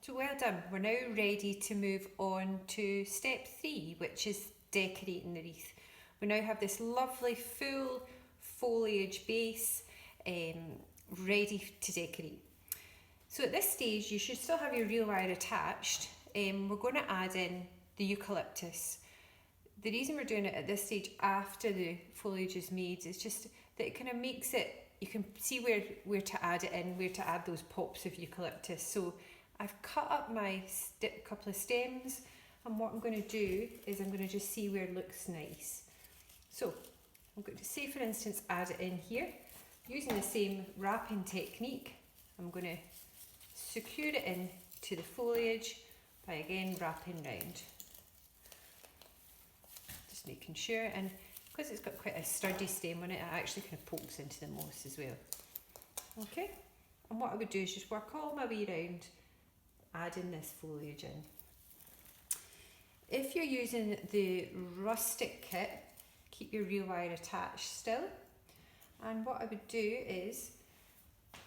So well done. We're now ready to move on to step 3, which is decorating the wreath. We now have this lovely full foliage base ready to decorate. So at this stage you should still have your real wire attached. We're going to add in the eucalyptus. The reason we're doing it at this stage after the foliage is made is just that it kind of makes it, you can see where to add it in, where to add those pops of eucalyptus. So I've cut up my couple of stems, and what I'm going to do is I'm going to just see where it looks nice. So I'm going to say, for instance, add it in here. Using the same wrapping technique, I'm going to secure it in to the foliage by again wrapping round. Just making sure, and because it's got quite a sturdy stem on it, it actually kind of pokes into the moss as well. Okay, and what I would do is just work all my way around adding this foliage in. If you're using the rustic kit, keep your real wire attached still. And what I would do is,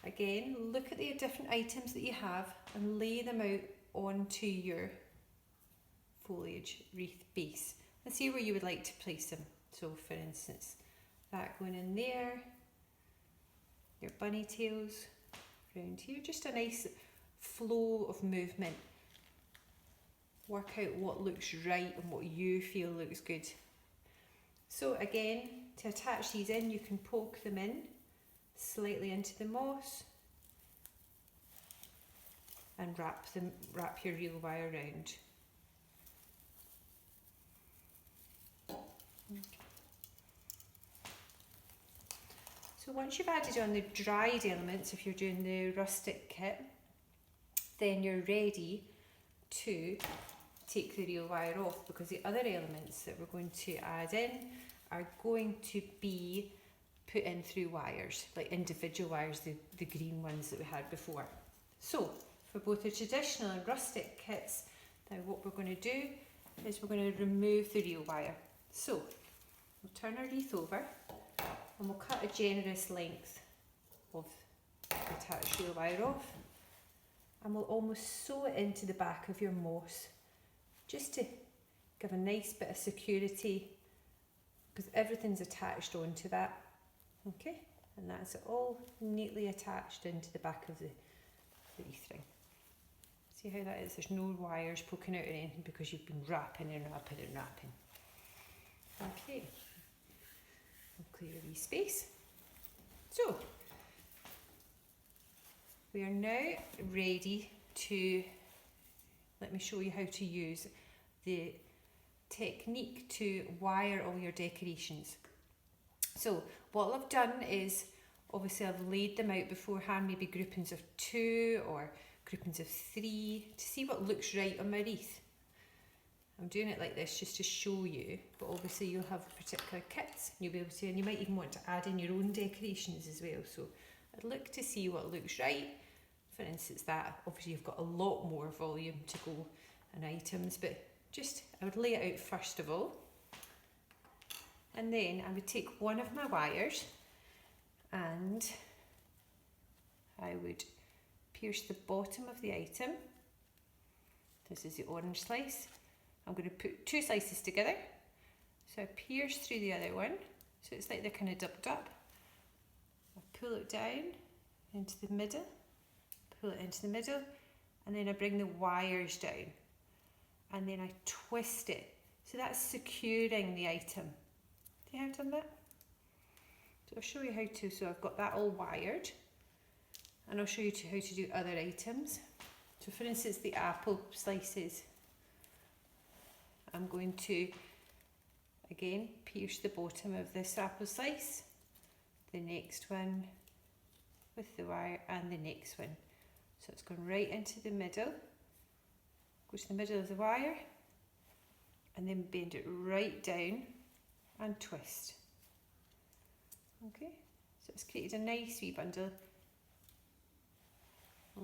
again, look at the different items that you have and lay them out onto your foliage wreath base and see where you would like to place them. So for instance, that going in there, your bunny tails around here, just a nice flow of movement. Work out what looks right and what you feel looks good. So again, to attach these in, you can poke them in slightly into the moss and wrap your real wire around. Okay. So once you've added on the dried elements, if you're doing the rustic kit, then you're ready to take the real wire off, because the other elements that we're going to add in are going to be put in through wires, like individual wires, the green ones that we had before. So for both the traditional and rustic kits, now what we're going to do is we're going to remove the real wire. So we'll turn our wreath over and we'll cut a generous length of the attached real wire off, and we'll almost sew it into the back of your moss, just to give a nice bit of security, because everything's attached onto that. Okay, and that's all neatly attached into the back of the wreath ring. See how that is? There's no wires poking out or anything because you've been wrapping and wrapping and wrapping. Okay, we'll clear a wee space. So we are now ready to, let me show you how to use the technique to wire all your decorations. So what I've done is, obviously I've laid them out beforehand, maybe groupings of 2 or groupings of 3, to see what looks right on my wreath. I'm doing it like this just to show you, but obviously you'll have particular kits, and you'll be able to, and you might even want to add in your own decorations as well. So I'd look to see what looks right. For instance, that obviously you've got a lot more volume to go and items, but just I would lay it out first of all, and then I would take one of my wires and I would pierce the bottom of the item. This is the orange slice. I'm going to put 2 slices together, so I pierce through the other one, so it's like they're kind of ducked up. I pull it down into the middle, pull it into the middle, and then I bring the wires down, and then I twist it. So that's securing the item. Do you have done that? So I'll show you how to, so I've got that all wired, and I'll show you how to do other items. So for instance, the apple slices, I'm going to, again, pierce the bottom of this apple slice, the next one with the wire, and the next one. So it's going right into the middle, go to the middle of the wire, and then bend it right down and twist. Okay, so it's created a nice wee bundle.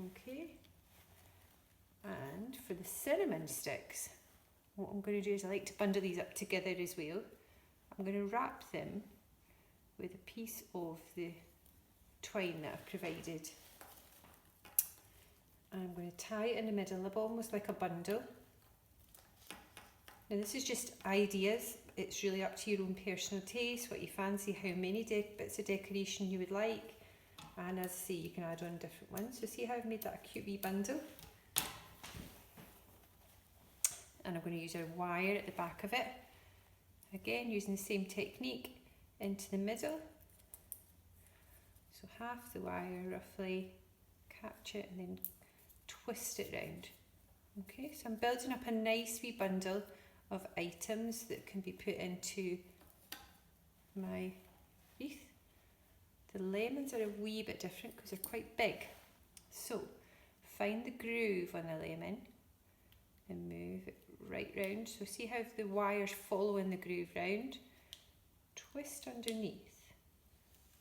Okay, and for the cinnamon sticks, what I'm going to do is I like to bundle these up together as well. I'm going to wrap them with a piece of the twine that I've provided. and I'm going to tie it in the middle of almost like a bundle. Now this is just ideas, it's really up to your own personal taste, what you fancy, how many bits of decoration you would like, and as I say, you can add on different ones. So see how I've made that a cute wee bundle? And I'm going to use a wire at the back of it, again using the same technique, into the middle. So half the wire roughly, catch it and then twist it round. Okay, so I'm building up a nice wee bundle of items that can be put into my wreath. The lemons are a wee bit different because they're quite big. So find the groove on the lemon and move it right round. So see how the wire's following the groove round. Twist underneath.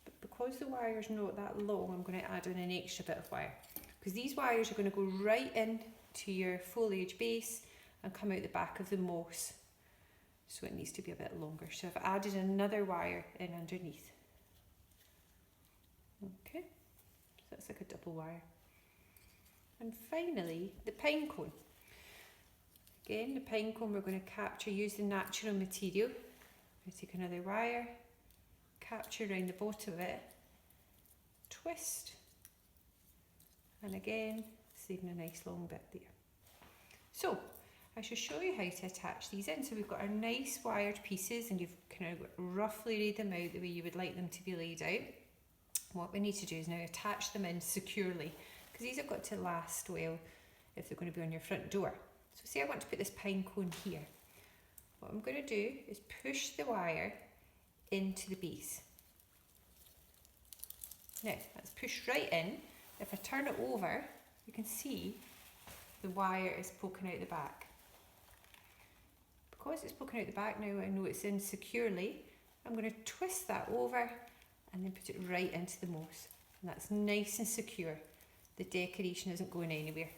But because the wire's not that long, I'm going to add in an extra bit of wire. Because these wires are going to go right in to your foliage base and come out the back of the moss. So it needs to be a bit longer. So I've added another wire in underneath. Okay, so that's like a double wire. And finally, the pine cone. Again, the pine cone we're going to capture, use the natural material. I'm going to take another wire, capture around the bottom of it, twist, and again, saving a nice long bit there. So, I shall show you how to attach these in. So we've got our nice wired pieces and you've kind of roughly laid them out the way you would like them to be laid out. What we need to do is now attach them in securely, because these have got to last well if they're going to be on your front door. So say I want to put this pine cone here. What I'm going to do is push the wire into the base. Now that's pushed right in. If I turn it over, you can see the wire is poking out the back. Because it's poking out the back now, I know it's in securely. I'm going to twist that over and then put it right into the moss. And that's nice and secure. The decoration isn't going anywhere.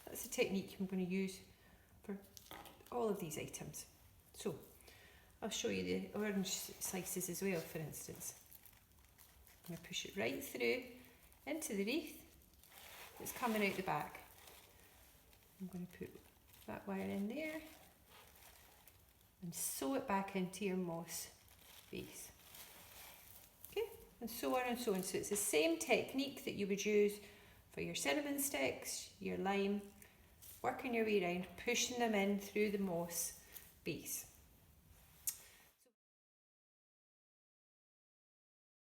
That's the technique I'm going to use for all of these items. So I'll show you the orange slices as well, for instance. I'm going to push it right through into the wreath that's coming out the back. I'm going to put that wire in there and sew it back into your moss base. Okay, and so on and so on. So it's the same technique that you would use for your cinnamon sticks, your lime, working your way around, pushing them in through the moss base.